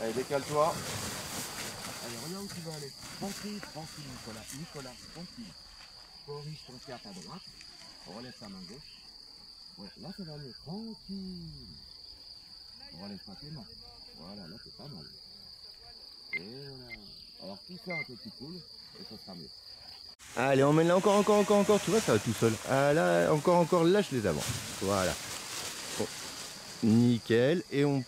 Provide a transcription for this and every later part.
Allez, décale-toi. Allez, regarde où tu vas aller. Tranquille, tranquille, Nicolas. Nicolas, tranquille. Corrige ton cap à droite. Relève ta main gauche. Ouais, là, ça va mieux. Tranquille. Relève pas tes mains. Voilà, là, c'est pas mal. Et voilà. Alors, tout ça un petit cool, et ça sera mieux. Allez, emmène-la encore, tu vois, ça va tout seul. Ah là, encore, lâche les avant. Voilà. Bon. Nickel. Et on...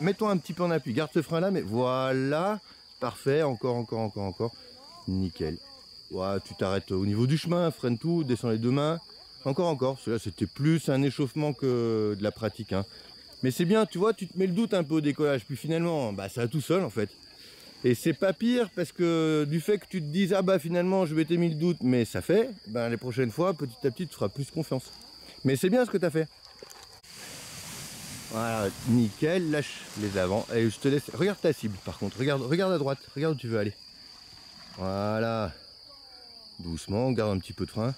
Mets-toi un petit peu en appui. Garde ce frein là, mais voilà. Parfait, encore. Nickel. Ouais, tu t'arrêtes au niveau du chemin, freine tout, descends les deux mains. Encore. Celui-là, c'était plus un échauffement que de la pratique, hein. Mais c'est bien, tu vois, tu te mets le doute un peu au décollage. Puis finalement, bah, ça va tout seul, en fait. Et c'est pas pire parce que du fait que tu te dises ah bah finalement je m'étais mis le doute mais ça fait, ben les prochaines fois petit à petit tu feras plus confiance. Mais c'est bien ce que tu as fait. Voilà, nickel, lâche les avants. Et je te laisse. Regarde ta cible par contre, regarde à droite, regarde où tu veux aller. Voilà. Doucement, garde un petit peu de frein.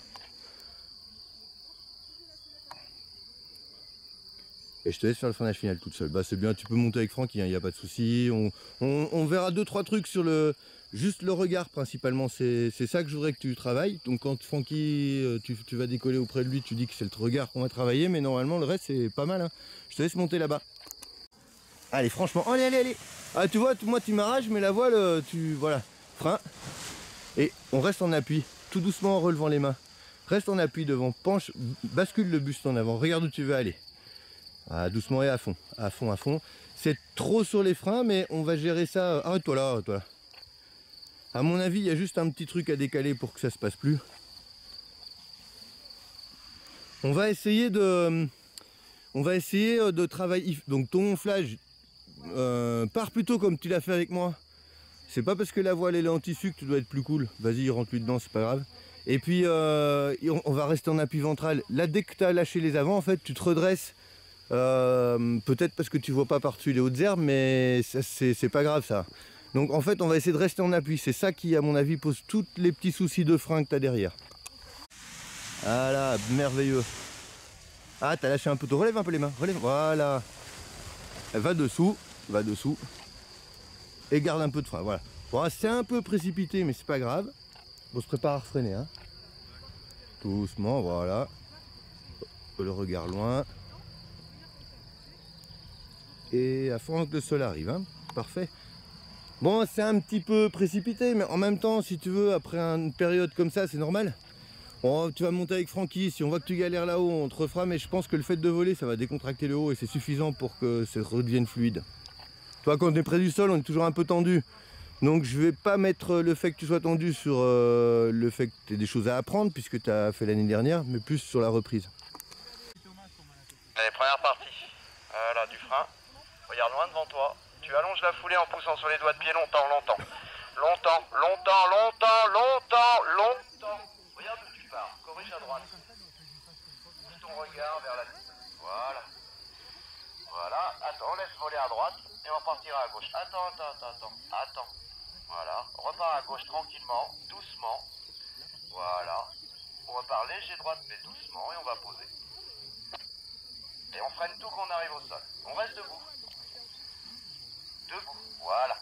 Et je te laisse faire le freinage final toute seule. Bah c'est bien, tu peux monter avec Franck, il n'y a pas de souci. On verra 2-3 trucs sur le. Juste le regard principalement, c'est ça que je voudrais que tu travailles. Donc quand Francky, tu vas décoller auprès de lui, tu dis que c'est le regard qu'on va travailler, mais normalement le reste c'est pas mal, hein. Je te laisse monter là-bas. Allez, franchement, allez. Ah tu vois, moi tu m'arraches, mais la voile, voilà, frein. Et on reste en appui, tout doucement en relevant les mains. Reste en appui devant, penche, bascule le buste en avant, regarde où tu veux aller. Ah, doucement et à fond. C'est trop sur les freins, mais on va gérer ça. Arrête-toi là. À mon avis, il y a juste un petit truc à décaler pour que ça se passe plus. On va essayer de travailler. Donc ton gonflage, part plutôt comme tu l'as fait avec moi. C'est pas parce que la voile elle est en tissu que tu dois être plus cool. Vas-y, rentre-lui dedans, c'est pas grave. Et puis on va rester en appui ventral. Là, dès que tu as lâché les avants, en fait, tu te redresses. Peut-être parce que tu vois pas par-dessus les hautes herbes, mais c'est pas grave ça. Donc en fait on va essayer de rester en appui, c'est ça qui à mon avis pose tous les petits soucis de frein que tu as derrière. Voilà, merveilleux. Ah, t'as lâché un peu, relève un peu les mains, relève, voilà. Va dessous, et garde un peu de frein, voilà. Bon, c'est un peu précipité mais c'est pas grave. On se prépare à refreiner, hein. Doucement, voilà. Le regard loin. Et à fond que le sol arrive, hein. Parfait. Bon, c'est un petit peu précipité, mais en même temps, si tu veux, après une période comme ça, c'est normal. Bon, tu vas monter avec Francky, si on voit que tu galères là-haut, on te refera, mais je pense que le fait de voler, ça va décontracter le haut et c'est suffisant pour que ça redevienne fluide. Toi, quand on est près du sol, on est toujours un peu tendu. Donc je vais pas mettre le fait que tu sois tendu sur le fait que tu aies des choses à apprendre, puisque tu as fait l'année dernière, mais plus sur la reprise. Allez, première partie. Voilà, du frein. Regarde loin devant toi. Tu allonges la foulée en poussant sur les doigts de pied longtemps. Regarde où tu pars. Corrige à droite. Pousse ton regard vers la cible. Voilà. Attends, laisse voler à droite et on partira à gauche. Attends. Voilà. Repars à gauche tranquillement, doucement. Voilà. On repart léger droite mais doucement et on va poser. Et on freine tout qu'on arrive au sol. On reste debout. Voilà.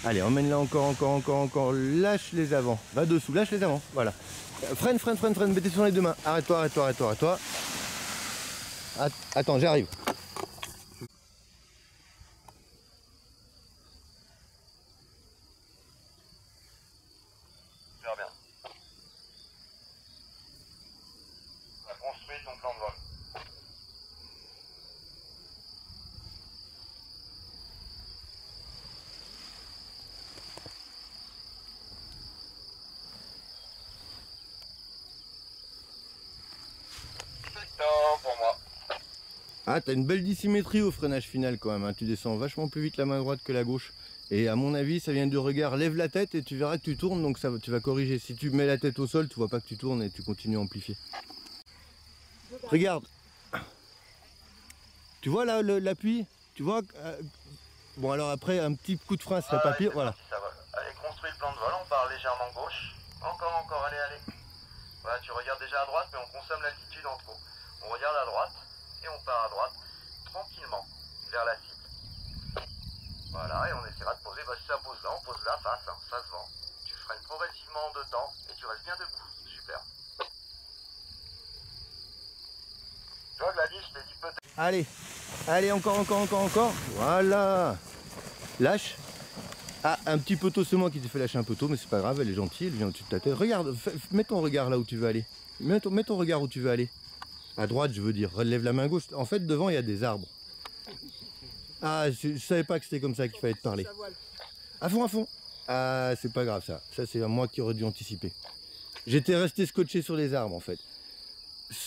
Allez, emmène-la encore, lâche les avants, va dessous, lâche les avants, voilà. Freine, mettez sur les deux mains, arrête-toi. Attends, j'arrive. Super bien. On a construit ton plan de vol. Pour moi. Ah, t'as une belle dissymétrie au freinage final quand même, hein. Tu descends vachement plus vite la main droite que la gauche. Et à mon avis, ça vient du regard. Lève la tête et tu verras que tu tournes, donc ça, tu vas corriger. Si tu mets la tête au sol, tu vois pas que tu tournes et tu continues à amplifier. Regarde. Tu vois là l'appui? Tu vois bon alors après, un petit coup de frein serait pas pire, voilà. Ça vole. Allez, construis le plan de vol, on part légèrement gauche. Encore, allez. Voilà, tu regardes déjà à droite, mais on consomme l'altitude en trop. On regarde à droite, et on part à droite, tranquillement, vers la cible. Voilà, et on essaiera de poser, si ça pose là, on pose là, face, hein, face vent. Tu freines progressivement en 2 temps, et tu restes bien debout. Super. Tu vois, Gladys, je t'ai dit peut-être... Allez, encore. Voilà. Lâche. Ah, un petit poteau seulement qui t'est fait lâcher un peu tôt, mais c'est pas grave, elle est gentille, elle vient au-dessus de ta tête. Regarde, mets ton regard là où tu veux aller. Mets ton regard où tu veux aller. À droite, je veux dire. Relève la main gauche. En fait, devant, il y a des arbres. Ah, je savais pas que c'était comme ça qu'il fallait te parler. À fond. Ah, c'est pas grave ça. Ça, c'est moi qui aurais dû anticiper. J'étais resté scotché sur les arbres en fait.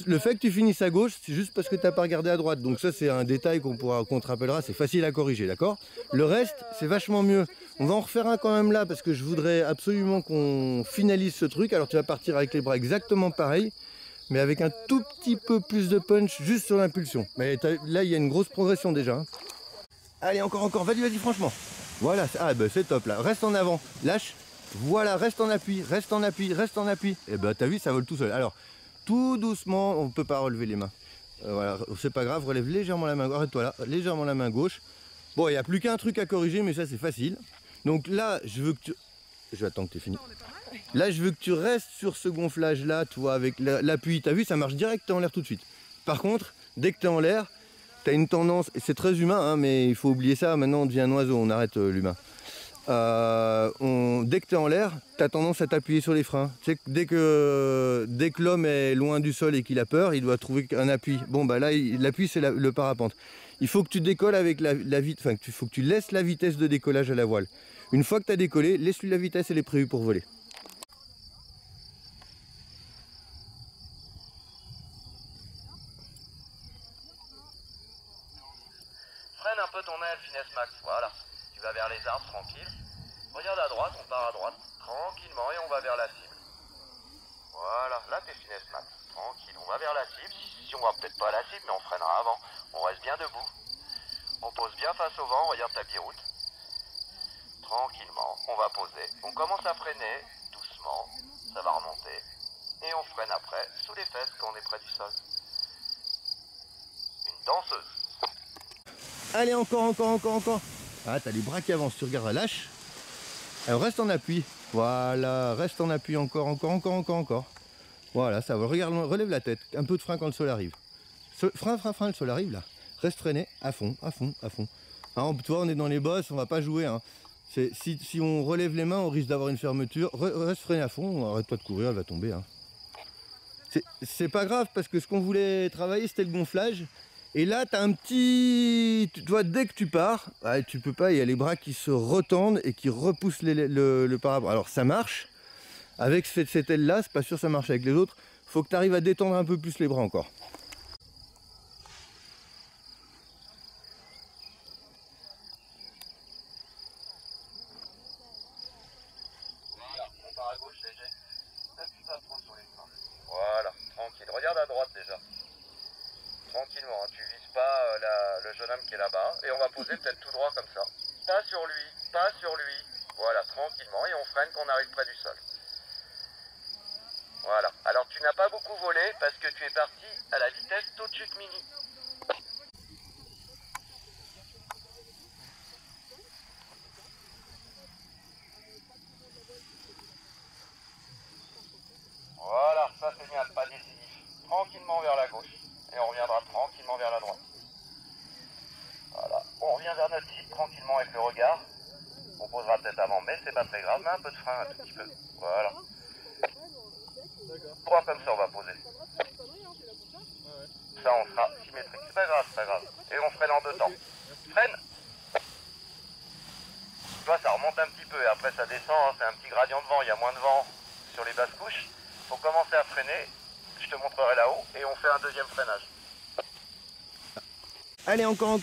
Le fait que tu finisses à gauche, c'est juste parce que tu n'as pas regardé à droite. Donc ça, c'est un détail qu'on te rappellera. C'est facile à corriger, d'accord? Le reste, c'est vachement mieux. On va en refaire un quand même là, parce que je voudrais absolument qu'on finalise ce truc. Alors tu vas partir avec les bras exactement pareil, mais avec un tout petit peu plus de punch juste sur l'impulsion. Mais là, il y a une grosse progression déjà. Hein. Allez, encore. Vas-y, franchement. Voilà, c'est top là. Reste en avant, lâche. Voilà, reste en appui. Et ben, t'as vu, ça vole tout seul. Alors, tout doucement, on ne peut pas relever les mains. Voilà, c'est pas grave, relève légèrement la main gauche. Arrête-toi là, légèrement la main gauche. Bon, il n'y a plus qu'un truc à corriger, mais ça c'est facile. Donc là, je veux que tu... Je vais attendre que tu aies fini. Là, je veux que tu restes sur ce gonflage là, tu vois, avec l'appui. T'as vu, ça marche direct en l'air tout de suite. Par contre, dès que tu es en l'air, tu as une tendance, et c'est très humain, hein, mais il faut oublier ça, maintenant on devient un oiseau, on arrête l'humain. Dès que tu es en l'air, tu as tendance à t'appuyer sur les freins. Tu sais, dès que l'homme est loin du sol et qu'il a peur, il doit trouver un appui. Bon, bah là, l'appui, c'est le parapente. Il faut que tu décolles avec la vitesse, enfin, il faut que tu laisses la vitesse de décollage à la voile. Une fois que tu as décollé, laisse-lui la vitesse, elle est prévue pour voler. Freine un peu ton aile, finesse max, voilà. Tu vas vers les arbres, tranquille. Regarde à droite, on part à droite, tranquillement, et on va vers la cible. Voilà, là t'es finesse max, tranquille, on va vers la cible. Si on va peut-être pas à la cible, mais on freinera avant. On reste bien debout. On pose bien face au vent, regarde ta biroute. Tranquillement, on va poser. On commence à freiner, doucement, ça va remonter. Et on freine après, sous les fesses quand on est près du sol. Une danseuse. Allez, encore. Ah, t'as les bras qui avancent, tu regardes, lâche. Alors reste en appui. Voilà, reste en appui encore. Voilà, ça va. Regarde, relève la tête. Un peu de frein quand le sol arrive. Frein, le sol arrive là. Reste freiné, à fond. Hein, tu vois, on est dans les bosses, on va pas jouer. Hein. Si on relève les mains, on risque d'avoir une fermeture. Reste freiné à fond, arrête-toi de courir, elle va tomber. Hein. C'est pas grave parce que ce qu'on voulait travailler, c'était le gonflage. Et là, tu as un petit... Tu vois, dès que tu pars, tu peux pas, il y a les bras qui se retendent et qui repoussent le parapente. Alors ça marche. Avec cette aile-là, c'est pas sûr que ça marche avec les autres. Faut que tu arrives à détendre un peu plus les bras encore. Voilà, on part à gauche léger. N'appuie pas trop sur les freins. Voilà, tranquille. Regarde à droite déjà. Tranquillement, hein. Tu vises pas le jeune homme qui est là-bas. Et on va poser peut-être tout droit comme ça. Pas sur lui. Voilà, tranquillement. Et on freine quand on arrive près du sol. Voilà. Alors tu n'as pas beaucoup volé parce que tu es parti à la vitesse tout de suite mini. Voilà, ça c'est bien, pas décisif. Tranquillement vers la gauche. Et on reviendra tranquillement vers la droite. Voilà. On revient vers notre cible tranquillement avec le regard. On posera peut-être avant, mais c'est pas très grave. Mais un peu de frein, un tout petit peu. Voilà. Droit comme ça, on va poser. Ça, on sera symétrique. C'est pas grave. Et on freine en 2 temps. Freine. Tu vois, ça remonte un petit peu et après ça descend. Hein. C'est un petit gradient de vent. Il y a moins de vent sur les basses couches. Il faut commencer à freiner. Je te montrerai là-haut. Et on fait un deuxième freinage. Allez, encore.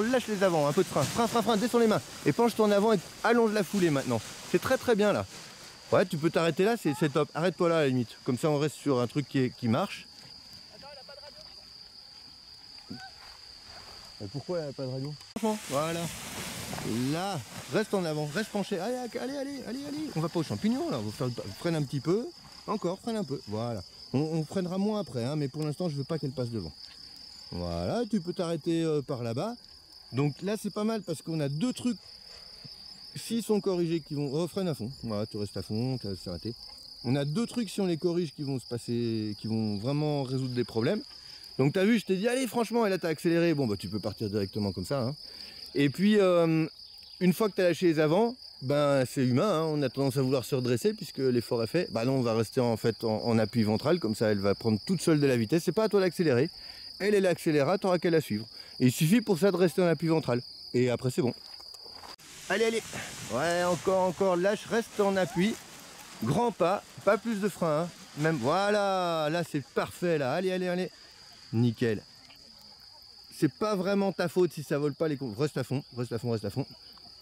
Lâche les avants, un peu de frein. Frein, descends les mains. Et penche-toi en avant et allonge la foulée maintenant. C'est très bien là. Ouais, tu peux t'arrêter là, c'est top. Arrête-toi là à la limite. Comme ça, on reste sur un truc qui marche. Attends, elle a pas de radio. Et pourquoi elle n'a pas de radio? Voilà. Là, reste en avant, reste penché. Allez. On va pas aux champignons là, on va faire freine un petit peu. Encore, freine un peu. Voilà. On freinera moins après, hein, mais pour l'instant, je veux pas qu'elle passe devant. Voilà, tu peux t'arrêter par là-bas. Donc là, c'est pas mal parce qu'on a deux trucs. S'ils sont corrigés, qui vont. Freine à fond. Voilà, tu restes à fond, tu vas s'arrêter. On a deux trucs, si on les corrige, qui vont se passer, qui vont vraiment résoudre des problèmes. Donc t'as vu, je t'ai dit, allez, franchement, et là t'as accéléré. Bon, bah tu peux partir directement comme ça. Hein. Et puis, une fois que tu as lâché les avants, ben c'est humain, hein, on a tendance à vouloir se redresser puisque l'effort est fait. Bah non, on va rester en fait en appui ventral, comme ça elle va prendre toute seule de la vitesse. C'est pas à toi d'accélérer. Elle accélérera, t'auras qu'à la suivre. Et il suffit pour ça de rester en appui ventral. Et après c'est bon. Allez. Ouais, encore, lâche, reste en appui. Grand pas plus de frein. Hein. Même, voilà, là c'est parfait là. Allez. Nickel. C'est pas vraiment ta faute si ça vole pas les courbes. Reste à fond.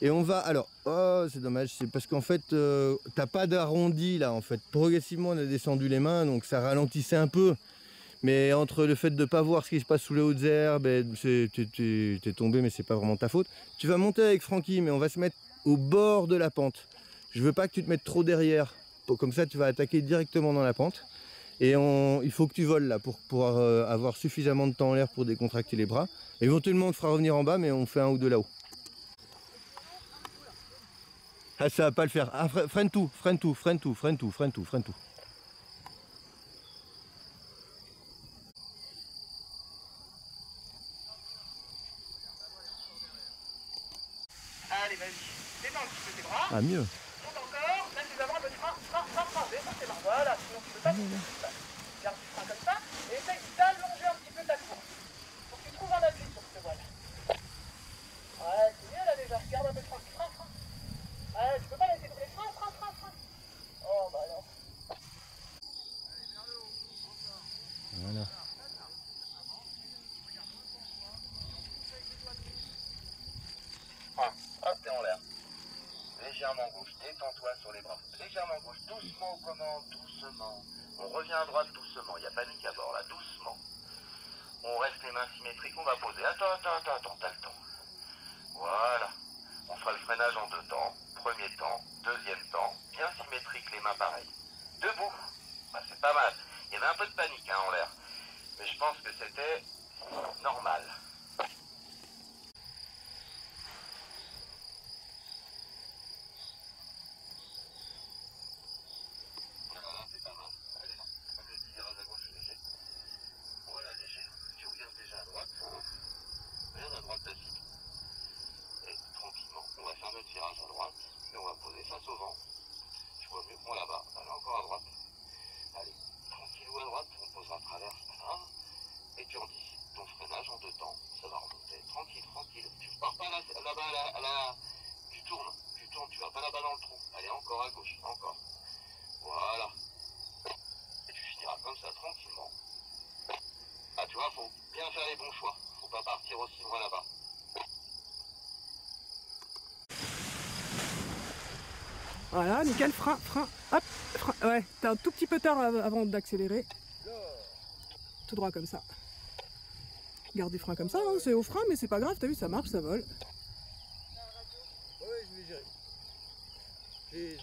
Et on va, alors, oh c'est dommage, c'est parce qu'en fait, t'as pas d'arrondi là en fait. Progressivement on a descendu les mains, donc ça ralentissait un peu. Mais entre le fait de ne pas voir ce qui se passe sous les hautes herbes, t'es tombé mais c'est pas vraiment ta faute. Tu vas monter avec Francky, mais on va se mettre au bord de la pente. Je veux pas que tu te mettes trop derrière. Comme ça tu vas attaquer directement dans la pente. Et il faut que tu voles là pour pouvoir avoir suffisamment de temps en l'air pour décontracter les bras. Éventuellement on te fera revenir en bas, mais on fait un ou deux là-haut. Ah, ça va pas le faire. Ah, freine tout. Allez, vas-y. Détends un petit peu tes bras. Ah, mieux. Monte encore. Même tes avant un peu de frein. Descends tes mains. Voilà, sinon tu peux pas. Garde du frein comme ça. Et essaye d'allonger un petit peu ta courbe. Faut que tu trouves un appui sur ce voile. Ouais, c'est mieux là déjà. Garde un peu de frein. Ouais, tu peux pas laisser tomber. Frein. Oh bah non. Voilà. Hop, t'es en l'air. Légèrement gauche, détends-toi sur les bras. Légèrement gauche, doucement aux commandes, doucement. On revient à droite doucement, il n'y a panique à bord là, doucement. On reste les mains symétriques, on va poser. Attends, t'as le temps. Voilà. On fera le freinage en deux temps. Premier temps, deuxième temps, bien symétrique, les mains pareilles. Debout. Bah, c'est pas mal. Il y avait un peu de panique hein, en l'air. Mais je pense que c'était normal. Le tirage à droite et on va poser face au vent. Je vois mieux que moi là-bas. Allez, encore à droite. Allez, tranquillou à droite, on posera à travers, c'est pas grave. Et tu anticipes ton freinage en deux temps. Ça va remonter. Tranquille. Tu pars pas là-bas, tu tournes, tu vas pas là-bas dans le trou. Allez, encore à gauche, encore. Voilà. Et tu finiras comme ça, tranquillement. Ah, tu vois, faut bien faire les bons choix. Faut pas partir aussi loin là-bas. Voilà, nickel, frein, hop, frein. Ouais, t'as un tout petit peu tard avant d'accélérer. Tout droit comme ça. Garde du frein comme ça, hein, c'est au frein, mais c'est pas grave, t'as vu, ça marche, ça vole.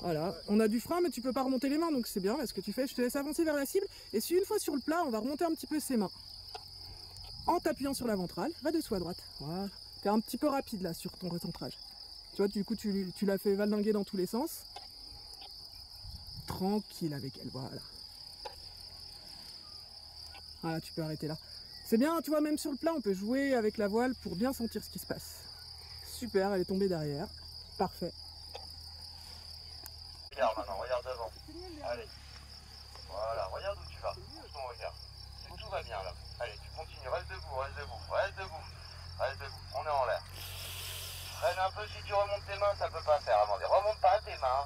Voilà, on a du frein, mais tu peux pas remonter les mains, donc c'est bien. Ce que tu fais, je te laisse avancer vers la cible. Et si une fois sur le plat, on va remonter un petit peu ses mains. En t'appuyant sur la ventrale, va dessous à droite. Voilà. T'es un petit peu rapide là sur ton recentrage. Tu vois, du coup, tu l'as fait valdinguer dans tous les sens. Tranquille avec elle, voilà. Voilà, tu peux arrêter là. C'est bien, tu vois, même sur le plat, on peut jouer avec la voile pour bien sentir ce qui se passe. Super, elle est tombée derrière. Parfait. Regarde maintenant, regarde devant. Allez. Voilà, regarde où tu vas. Bouge ton regard. Tout va bien là. Allez, tu continues, reste debout. On est en l'air. Freine un peu, si tu remontes tes mains, ça peut pas faire. Amandé, remonte pas tes mains.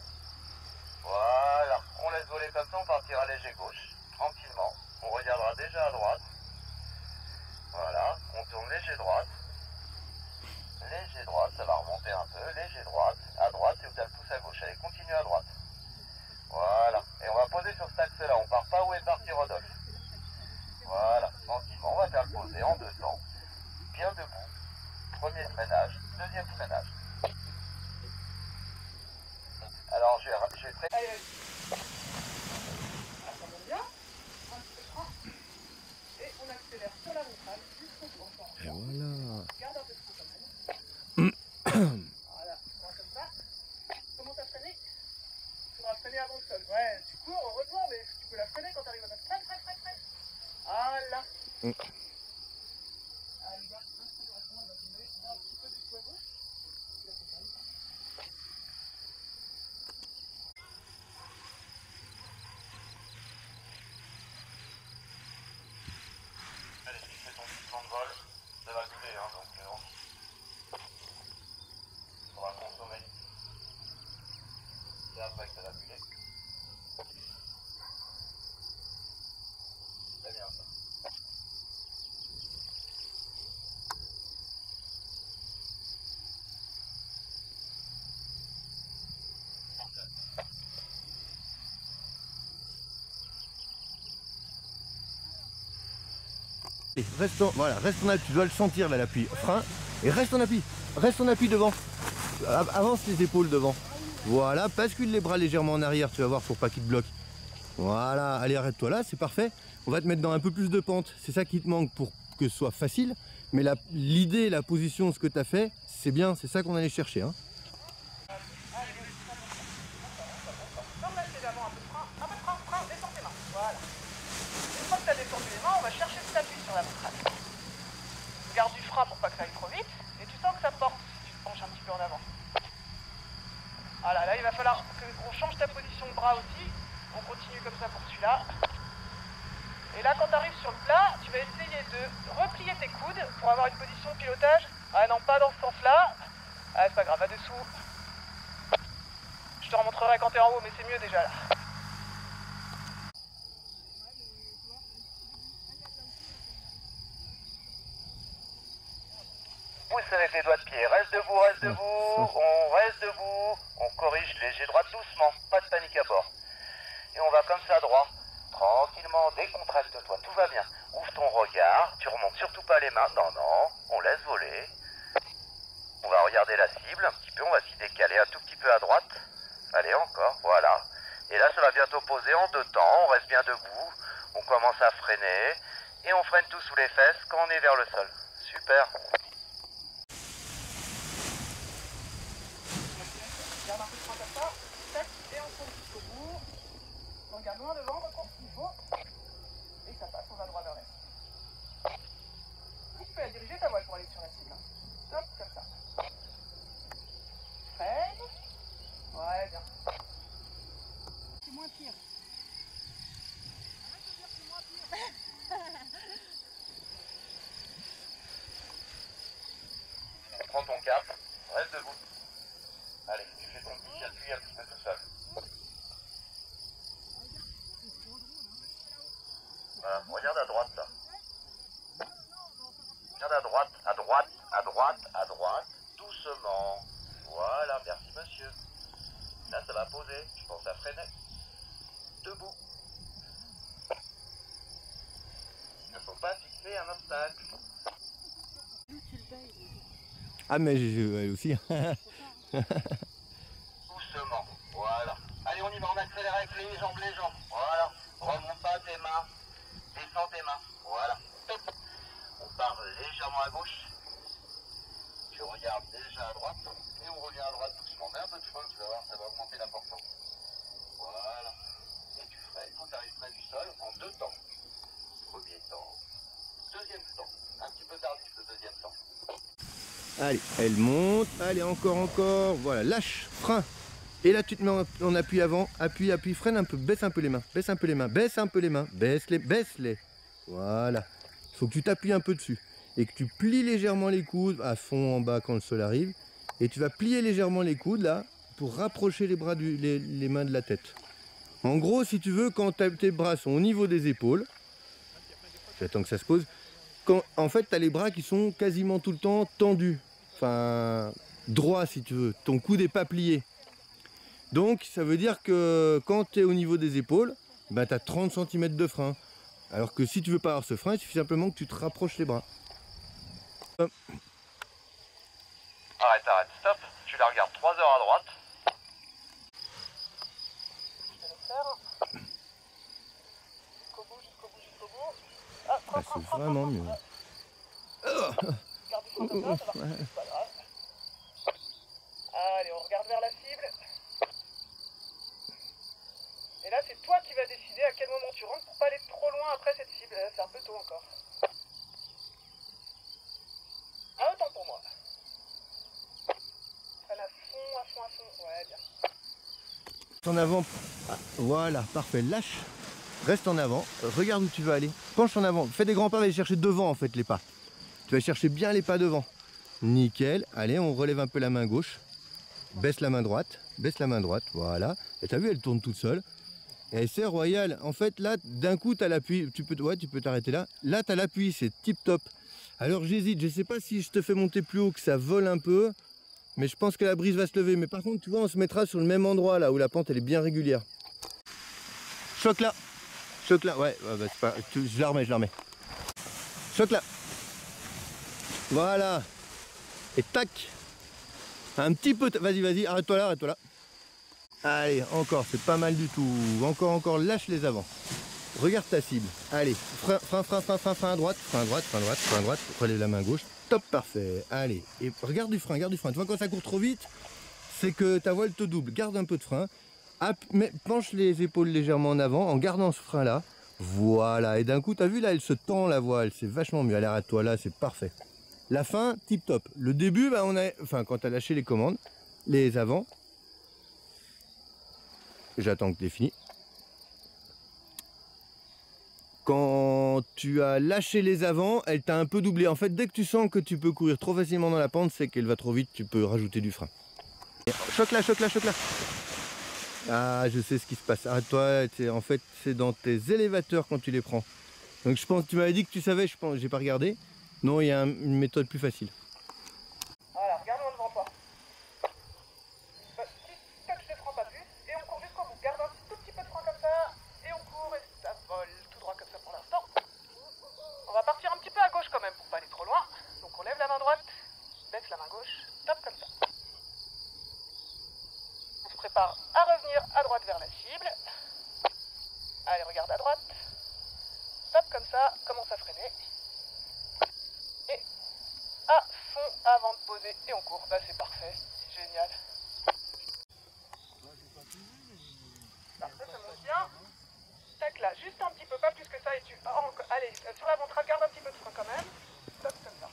Voilà, on laisse voler comme ça, on partira léger gauche. Tranquillement. On regardera déjà à droite. Voilà, on te tourne léger droite. Léger droite, ça va remonter un peu. Léger droite, à droite, et vous allez le pouce à gauche. Allez, continue à droite. Voilà. Et on va poser sur cet axe-là. On part pas où est parti Rodolphe. Voilà, tranquillement. On va faire le poser en 2 temps. Bien debout. Premier freinage, deuxième freinage. Alors, je vais freiner. Allez, vas-y. Ah, ça monte bien. Un petit peu de frein. Et on accélère sur la montagne jusqu'au bout. Et voilà. Garde un peu de frein quand même. Voilà, frein comme ça. Comment t'as freiné? Il faudra freiner avant le sol. Ouais, tu cours, heureusement, mais tu peux la freiner quand t'arrives à ta freine. Voilà. Allez, garde inspiration, elle va te donner un petit peu de poids gauche. Allez, si tu fais ton petit temps de vol, ça va couler, hein, donc il faudra consommer. C'est après que ça va couler. C'est bien ça. Et voilà, reste en appui, tu dois le sentir là, l'appui. Frein, et reste en appui devant. Avance les épaules devant. Voilà, bascule les bras légèrement en arrière, tu vas voir pour pas qu'il te bloque. Voilà, allez arrête-toi là, c'est parfait. On va te mettre dans un peu plus de pente, c'est ça qui te manque pour que ce soit facile. Mais l'idée, la position, ce que tu as fait, c'est bien, c'est ça qu'on allait chercher. Hein. Comme là, c'est d'avant un peu de frein, descends tes mains. Voilà. Une fois que tu as descendu les mains, on va chercher cet appui sur la montagne. Garde du frein pour pas que ça aille trop vite. Et tu sens que ça porte si tu te penches un petit peu en avant. Voilà, là il va falloir qu'on change ta position de bras aussi. On continue comme ça pour celui-là. Et là, quand tu arrives sur le plat, tu vas essayer de replier tes coudes pour avoir une position de pilotage. Ah non, pas dans ce sens-là. Ah, c'est pas grave, va dessous. Je te remontrerai quand t'es en haut, mais c'est mieux déjà là. Pousse avec les doigts de pied. Reste debout, reste debout. On reste debout. On corrige léger droite doucement. Pas de panique à bord. Et on va comme ça droit. Tranquillement, décontracte-toi, tout va bien. Ouvre ton regard, tu remontes surtout pas les mains. Non, non, on laisse voler. On va regarder la cible un petit peu, on va s'y décaler un tout petit peu à droite. Allez, encore, voilà. Et là, ça va bientôt poser en 2 temps, on reste bien debout. On commence à freiner. Et on freine tout sous les fesses quand on est vers le sol. Super. Garde un peu de frein comme ça. Tac, et on tourne jusqu'au bout. On regarde loin devant, on prend ce qu'il faut. Et ça passe, on va droit vers l'est. Tu peux la diriger ta voile pour aller sur la cible. Hop, comme ça. Freine. Ouais, bien. C'est moins pire. Prends ton cap, reste debout. Allez, tu fais ton petit circuit un petit peu tout seul. Voilà, regarde à droite là. Regarde à droite, à droite, à droite, à droite, doucement. Voilà, merci monsieur. Là ça va poser, je pense à freiner. Debout. Il ne faut pas fixer un obstacle. Ah mais elle aussi. Doucement, voilà. Allez, on y va, on accélère avec les jambes. Voilà. Remonte pas tes mains. Descends tes mains. Voilà. On part légèrement à gauche. Tu regardes déjà à droite. Et on revient à droite doucement. Mets un peu de frein, tu vas voir, ça va augmenter la portance. Voilà. Et tu freines quand tu arrives près du sol en 2 temps. Premier temps. Deuxième temps. Un petit peu tardif le deuxième temps. Allez, elle monte, allez encore, voilà, lâche, frein. Et là tu te mets en appui avant, appuie, freine un peu, baisse un peu les mains, baisse les. Voilà. Il faut que tu t'appuies un peu dessus et que tu plies légèrement les coudes à fond en bas quand le sol arrive. Et tu vas plier légèrement les coudes là pour rapprocher les bras, les mains de la tête. En gros, si tu veux, quand tes bras sont au niveau des épaules, j'attends que ça se pose, en fait, tu as les bras qui sont quasiment tout le temps tendus. Enfin, droits si tu veux. Ton coude n'est pas plié. Donc, ça veut dire que quand tu es au niveau des épaules, ben, tu as 30 cm de frein. Alors que si tu veux pas avoir ce frein, il suffit simplement que tu te rapproches les bras. Arrête, stop. Tu la regardes 3 heures à droite. Je vais le faire. Jusqu'au bout. Ah, Ah, c'est vraiment mieux. Garde du frein comme ça, ça va. C'est pas grave. Allez, on regarde vers la cible. Et là, c'est toi qui vas décider à quel moment tu rentres pour pas aller trop loin après cette cible. C'est un peu tôt encore. Ah, autant pour moi. Freine à fond. Ouais, bien. En avant. Ah, voilà, parfait. Lâche. Reste en avant. Regarde où tu vas aller. Penche en avant. Fais des grands pas, va aller chercher devant en fait les pas. Tu vas chercher bien les pas devant. Nickel. Allez, on relève un peu la main gauche. Baisse la main droite. Voilà. Et t'as vu, elle tourne toute seule. Et c'est royal. En fait, là, d'un coup, tu as l'appui. Tu peux t'arrêter là. Là, tu as l'appui. C'est tip top. Alors, j'hésite. Je sais pas si je te fais monter plus haut, que ça vole un peu. Mais je pense que la brise va se lever. Mais par contre, tu vois, on se mettra sur le même endroit, là, où la pente, elle est bien régulière. Choc là. Ouais, bah, c'est pas... je la remets. Choc là. Voilà. Et tac. Un petit peu... Vas-y. Arrête-toi là. Allez, encore, c'est pas mal du tout. Encore, lâche les avants. Regarde ta cible. Allez, frein à droite. Relève la main gauche. Top, parfait. Allez, et regarde du frein. Tu vois, quand ça court trop vite, c'est que ta voile te double. Garde un peu de frein. Penche les épaules légèrement en avant en gardant ce frein-là. Voilà, et d'un coup, t'as vu, là, elle se tend la voile. C'est vachement mieux. Allez, arrête-toi là, c'est parfait. La fin, tip top. Le début, bah, quand t'as lâché les commandes, les avants, j'attends que tu aies fini. Quand tu as lâché les avants, elle t'a un peu doublé. En fait, dès que tu sens que tu peux courir trop facilement dans la pente, c'est qu'elle va trop vite, tu peux rajouter du frein. Choc là. Ah, je sais ce qui se passe. Arrête-toi, en fait, c'est dans tes élévateurs quand tu les prends. Donc je pense, tu m'avais dit que tu savais, je pense, j'ai pas regardé. Non, il y a une méthode plus facile. Voilà, regarde-moi devant toi. Si touch les freins pas plus, et on court jusqu'au bout. Garde un tout petit peu de frein comme ça, et on court, et ça vole tout droit comme ça pour l'instant. On va partir un petit peu à gauche quand même, pour pas aller trop loin. Donc on lève la main droite, baisse la main gauche, top comme ça. On se prépare à revenir à droite vers la cible. Allez, regarde à droite. Top comme ça, commence à freiner. Et à fond avant de poser, et on court. Bah c'est parfait, c'est génial. Parfait, ça monte bien. Tac là, juste un petit peu, pas plus que ça, et tu... allez, sur la ventrale, garde un petit peu de frein quand même. Top comme ça.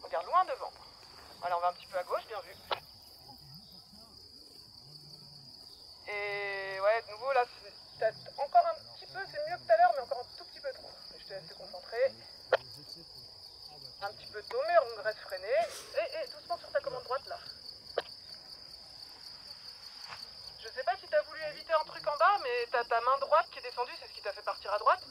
Regarde loin devant. Voilà, on va un petit peu à gauche, bien vu. Et ouais, de nouveau là, t'as encore un petit peu, c'est mieux que tout à l'heure, mais encore un tout petit peu trop. Je te laisse te concentrer. Un petit peu tôt, mais on reste freiné. Et doucement sur ta commande droite là. Je sais pas si t'as voulu éviter un truc en bas, mais t'as ta main droite qui est descendue, c'est ce qui t'a fait partir à droite.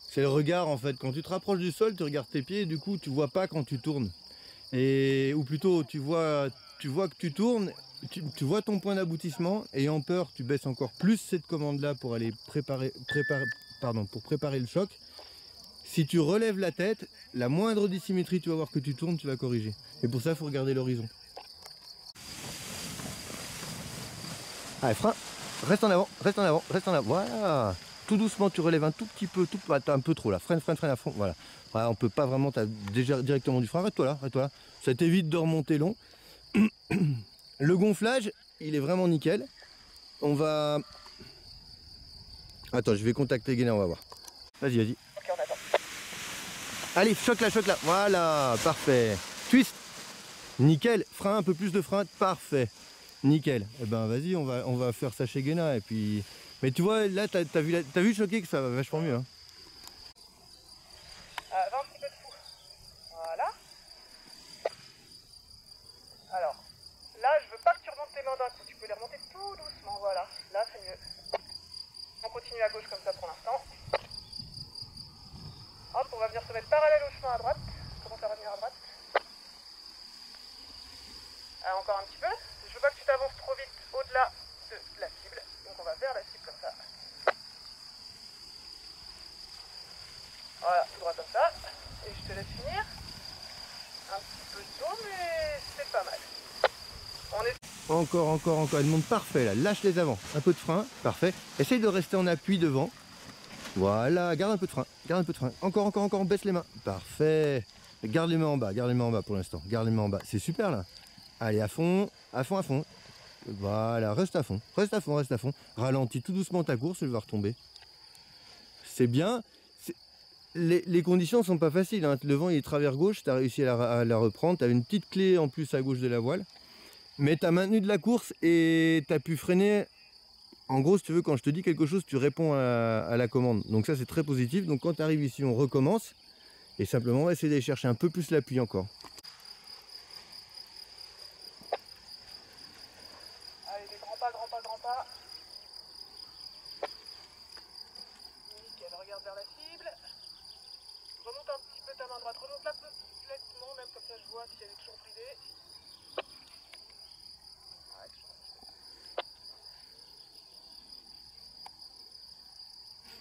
C'est le regard en fait. Quand tu te rapproches du sol, tu regardes tes pieds et du coup tu vois pas quand tu tournes. Ou plutôt tu vois que tu tournes, tu vois ton point d'aboutissement et en peur tu baisses encore plus cette commande là pour aller préparer le choc. Si tu relèves la tête, la moindre dissymétrie tu vas voir que tu tournes, tu vas corriger. Et pour ça il faut regarder l'horizon. Allez, frein, reste en avant, voilà. Tout doucement tu relèves un tout petit peu, t'as un peu trop là, freine à fond, voilà. Voilà, on peut pas vraiment, t'as déjà directement du frein, arrête-toi là. Ça t'évite de remonter long. Le gonflage, il est vraiment nickel. On va... Attends, je vais contacter Guéna, on va voir. Vas-y. Ok, on attend. Allez, choc là, voilà, parfait. Twist, nickel, frein, un peu plus de frein, parfait. Nickel. Eh ben vas-y, on va faire ça chez Guéna et puis... Mais tu vois, là, t'as vu choquer que ça va vachement mieux. Hein. Va un petit peu de fou. Voilà. Alors, là, je veux pas que tu remontes tes mains d'un coup. Tu peux les remonter tout doucement, voilà. Là, c'est mieux. On continue à gauche comme ça pour l'instant. la cible. Donc on va faire la cible comme ça. Voilà, tout droit comme ça. Et je te laisse finir. Un petit peu de dos, mais c'est pas mal. On est... Encore, elle monte parfait là, lâche les avants, un peu de frein, parfait. Essaye de rester en appui devant. Voilà, garde un peu de frein, encore, baisse les mains, parfait. Garde les mains en bas pour l'instant, garde les mains en bas, c'est super là. Allez, à fond. Voilà, reste à fond. Ralentis tout doucement ta course, elle va retomber. C'est bien. Les conditions sont pas faciles, hein. Le vent il est travers gauche, tu as réussi à la reprendre, tu as une petite clé en plus à gauche de la voile. Mais tu as maintenu de la course et tu as pu freiner. En gros, si tu veux, quand je te dis quelque chose, tu réponds à la commande. Donc ça, c'est très positif. Donc quand tu arrives ici, on recommence. Et simplement, on va essayer d'aller chercher un peu plus l'appui encore. Allez, des grands pas. Nickel, regarde vers la cible. Remonte un petit peu ta main droite. Remonte-la complètement, même comme ça je vois si elle est toujours bridée. Ouais, toujours un petit peu.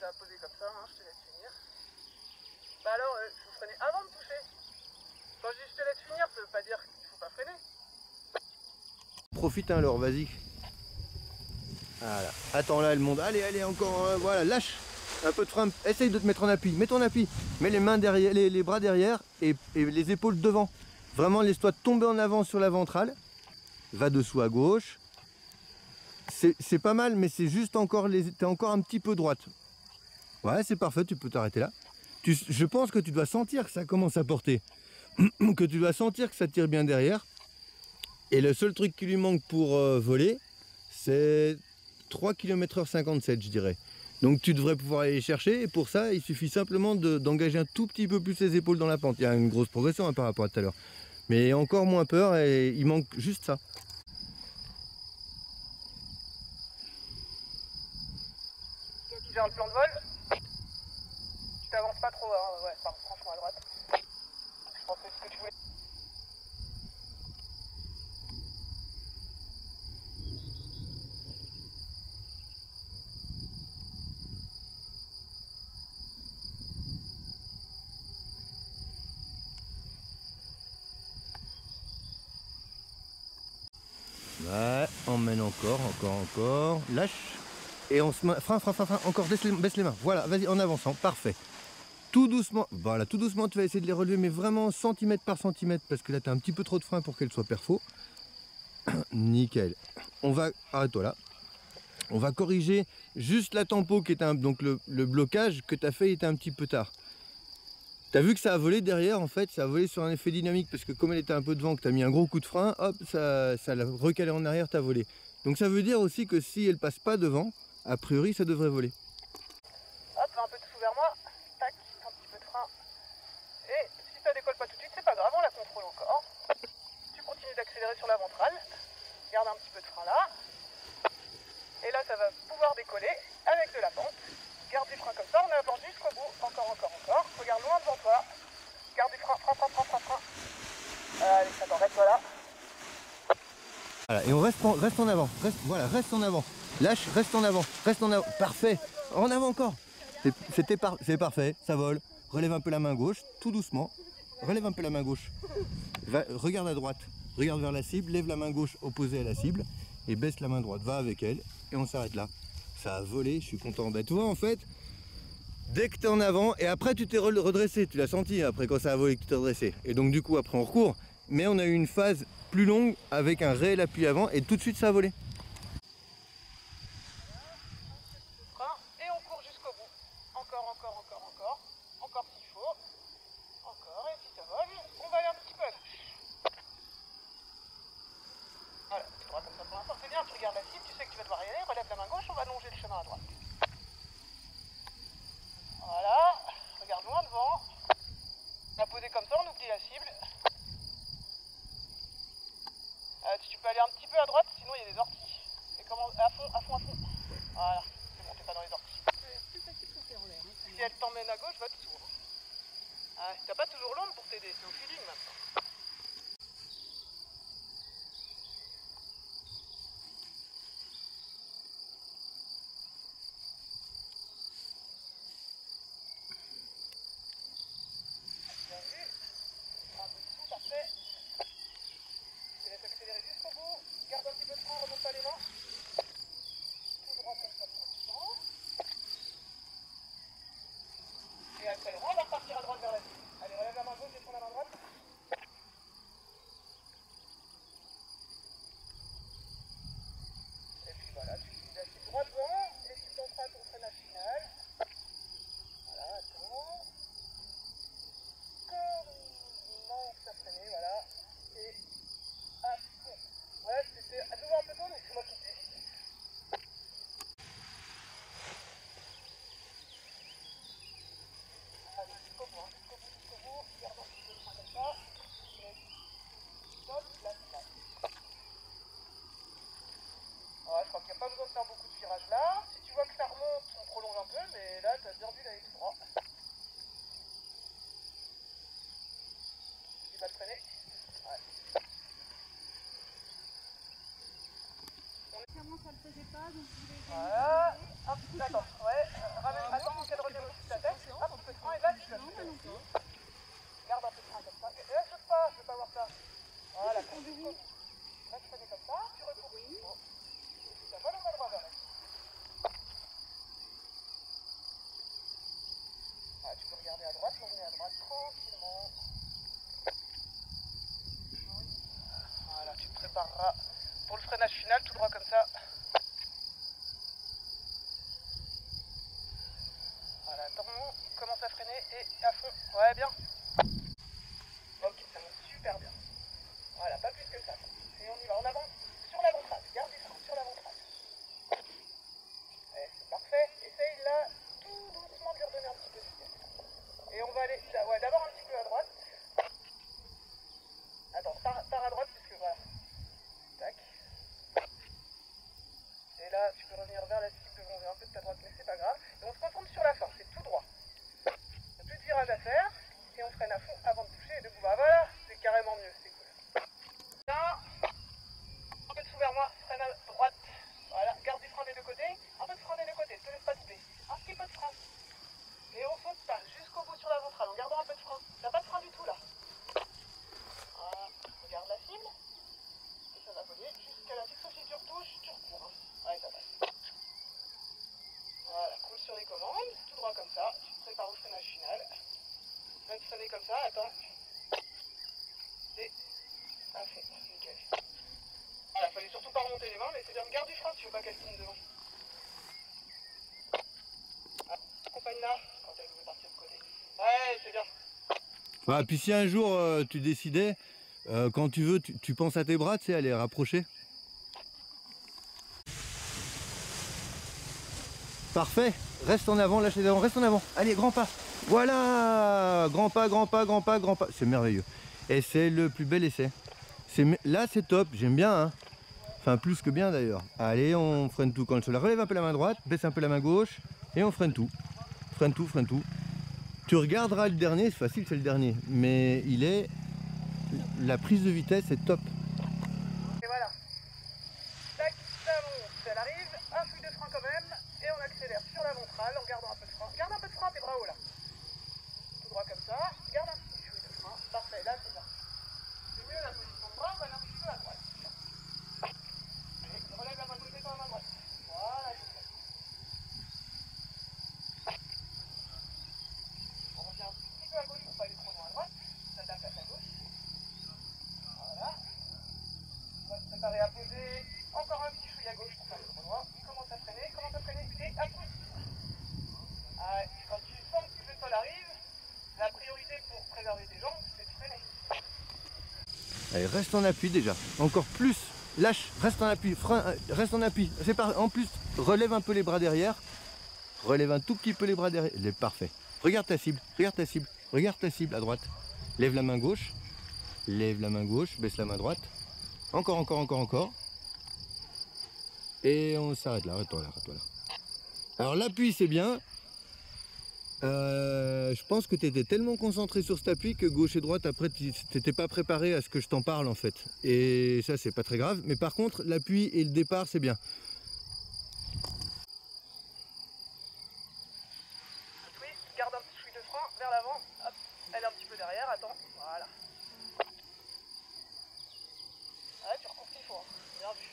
Ça va poser comme ça, hein, je te laisse finir. Bah alors, il faut freiner avant de toucher. Quand je dis je te laisse finir, ça veut pas dire qu'il faut pas freiner. Profite, hein, alors, vas-y. Voilà. Attends, là, elle monte. Allez, encore. Voilà, lâche. Un peu de frein. Essaye de te mettre en appui. Mets ton appui. Mets les mains derrière, les bras derrière et les épaules devant. Vraiment, laisse-toi tomber en avant sur la ventrale. Va dessous à gauche. C'est pas mal, mais c'est juste encore. T'es encore un petit peu droite. Ouais, c'est parfait. Tu peux t'arrêter là. Je pense que tu dois sentir que ça commence à porter. Que tu dois sentir que ça tire bien derrière. Et le seul truc qui lui manque pour voler, c'est 3 km/h 57, je dirais. Donc tu devrais pouvoir aller les chercher. Et pour ça, il suffit simplement d'engager un tout petit peu plus les épaules dans la pente. Il y a une grosse progression, hein, par rapport à tout à l'heure. Mais encore moins peur et il manque juste ça. Toi qui gère le plan de vol, tu t'avances pas trop, hein, ouais, pars franchement à droite. Je pense que ce que tu voulais. Ouais, emmène encore. Lâche. Et on se met. Frein. Encore, baisse les mains. Voilà, vas-y, en avançant. Parfait. Tout doucement. Voilà, tout doucement, tu vas essayer de les relever, mais vraiment centimètre par centimètre, parce que là, tu as un petit peu trop de frein pour qu'elle soit perfo. Nickel. On va. Arrête-toi là. On va corriger juste la tempo qui était donc le blocage que tu as fait était un petit peu tard. Tu as vu que ça a volé derrière, en fait, ça a volé sur un effet dynamique parce que comme elle était un peu devant, que tu as mis un gros coup de frein, hop, ça l'a recalé en arrière, tu as volé. Donc ça veut dire aussi que si elle passe pas devant, a priori ça devrait voler. Hop, un peu de sous vers moi. Tac, un petit peu de frein. Et si ça décolle pas tout de suite, c'est pas grave, on la contrôle encore. Tu continues d'accélérer sur la ventrale. Garde un petit peu de frein là. Et là, ça va pouvoir décoller avec de la pente. Garde du frein comme ça, on avance jusqu'au bout. Encore. Regarde loin devant toi. Garde du frein. Allez, attends, reste-toi là. Voilà, et on reste en avant. Reste en avant. Lâche, reste en avant. Parfait. En avant encore. C'est parfait, ça vole. Relève un peu la main gauche, tout doucement. Relève un peu la main gauche. Regarde à droite. Regarde vers la cible, lève la main gauche opposée à la cible et baisse la main droite. Va avec elle et on s'arrête là. Ça a volé, je suis content. Bah, tu vois, en fait, dès que tu es en avant, et après tu t'es redressé, tu l'as senti après quand ça a volé que tu t'es redressé. Et donc du coup, après on recourt. Mais on a eu une phase plus longue avec un réel appui avant et tout de suite ça a volé. Frein, et on court jusqu'au bout. Encore. Encore s'il faut. Encore, et si ça vole, on va aller un petit peu à gauche. Voilà, tu droit comme ça pour l'instant. C'est bien, tu regardes la cible, tu sais que tu vas devoir y aller. Relève la main gauche, on va longer le chemin à droite. Voilà, regarde loin devant. La poser comme ça, on oublie la cible. Tu peux aller un petit peu à droite, sinon il y a des orties. Et comment à fond. Voilà, c'est bon, t'es pas dans les orties. Si elle t'emmène à gauche, va dessous. T'as pas toujours l'onde pour t'aider, c'est au feeling maintenant. pas besoin de faire beaucoup de virage là. Si tu vois que ça remonte, on prolonge un peu, mais là, t'as bien vu d'aller tout droit. Il va te freiner. Ouais. Clairement, ça le faisait pas, donc je voulais Voilà. Hop, attends, ouais. Attends, qu'elle revienne au-dessus de ta tête. Hop, un peu de frein, et là, tu lâches. Garde un peu de frein comme ça. Et là, saute pas, je veux pas voir ça. Voilà, reste freiner comme ça, tu retournes. Bon. Et tu t'as pas le droit vers elle. Ah, tu peux regarder à droite, l'emmener à droite tranquillement. Voilà, tu te prépareras pour le freinage final, tout droit comme ça. Voilà, attends, commence à freiner et à fond. Ouais, bien. Ok, ça monte super bien. Voilà, pas plus que ça. Et on y va, on avance sur la ventrale. Garde du frein sur la ventrale. Ouais, c'est parfait. Essaye là, tout doucement de lui redonner un petit peu de vitesse. Et on va aller, là, ouais, d'abord un petit peu à droite. Attends, pars à droite parce que voilà. Tac. Et là, tu peux revenir vers la cible devant un peu de ta droite, mais c'est pas grave. Et on se concentre sur la fin, c'est tout droit. Il n'y a plus de virage à faire. Et on freine à fond avant de toucher et debout. Bah voilà, c'est carrément mieux, c'est cool. Tiens, un peu de sous vers moi, freine à droite. Voilà, garde du frein des deux côtés. Un peu de frein des deux côtés, te laisse pas doubler. Un petit peu de frein. Et on saute pas jusqu'au bout sur la ventrale en gardant un peu de frein. T'as pas de frein du tout là. Voilà, regarde la cible. Et ça va voler jusqu'à la fixe. Si tu retouches, tu recours. Ouais, ça passe. Voilà, cool sur les commandes, tout droit comme ça. Tu te prépares au freinage final. Même freiner comme ça, attends. Et ça fait, nickel. Voilà, fallait surtout pas remonter les mains, mais c'est bien, garde du frein si tu veux pas qu'elle tourne devant. Ah, accompagne là, quand elle veut partir de côté. Ouais, c'est bien. Ah, puis si un jour tu décidais, quand tu veux, tu penses à tes bras, tu sais, à les rapprocher. Parfait, reste en avant, lâche les avant, reste en avant. Allez, grand pas. Voilà, grand pas, grand pas, grand pas, grand pas. C'est merveilleux. Et c'est le plus bel essai. Là, c'est top, j'aime bien. Hein. Enfin, plus que bien d'ailleurs. Allez, on freine tout quand le sol. Relève un peu la main droite, baisse un peu la main gauche et on freine tout. Freine tout, freine tout. Tu regarderas le dernier, c'est facile, c'est le dernier. Mais il est... La prise de vitesse est top. Et voilà. Tac, ça monte, elle arrive, un fouille de frein quand même, et on accélère sur la ventrale en gardant un peu de frein. Garde un peu de frein, tes bras hauts là. Tout droit comme ça, garde un petit fouille de frein. Parfait, là c'est bien. C'est mieux la position de bras, on va aller un petit peu à droite. Allez, relève la main gauche et la main droite. Voilà, c'est ça. On revient un petit peu à gauche pour pas aller trop loin à droite. Ça tape à gauche. Voilà. On va se préparer à poser encore un petit fouille à gauche pour pas aller trop loin. Commence à freiner et à pousser. Ah, quand tu sens que le sol arrive, la priorité pour préserver tes jambes, c'est de freiner. Allez, reste en appui déjà. Encore plus. Lâche, reste en appui. Frein, reste en appui. C'est parfait. En plus, relève un peu les bras derrière. Relève un tout petit peu les bras derrière. Il est parfait. Regarde ta cible. Regarde ta cible. Regarde ta cible à droite. Lève la main gauche. Lève la main gauche. Baisse la main droite. Encore, encore, encore, encore. Et on s'arrête là. Arrête-toi là. Arrête-toi là. Alors l'appui, c'est bien. Je pense que tu étais tellement concentré sur cet appui que gauche et droite, après, tu n'étais pas préparé à ce que je t'en parle en fait. Et ça, c'est pas très grave. Mais par contre, l'appui et le départ, c'est bien. Twist, garde un petit fouille de frein vers l'avant. Hop, elle est un petit peu derrière, attends. Voilà. Ouais, tu recours ce qu'il faut. Hein. Bien vu.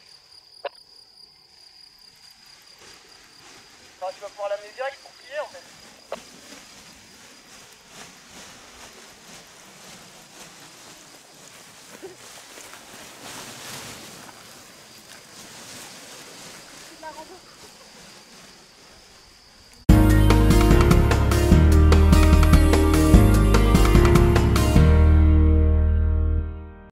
Enfin, tu vas pouvoir l'amener direct pour plier en fait.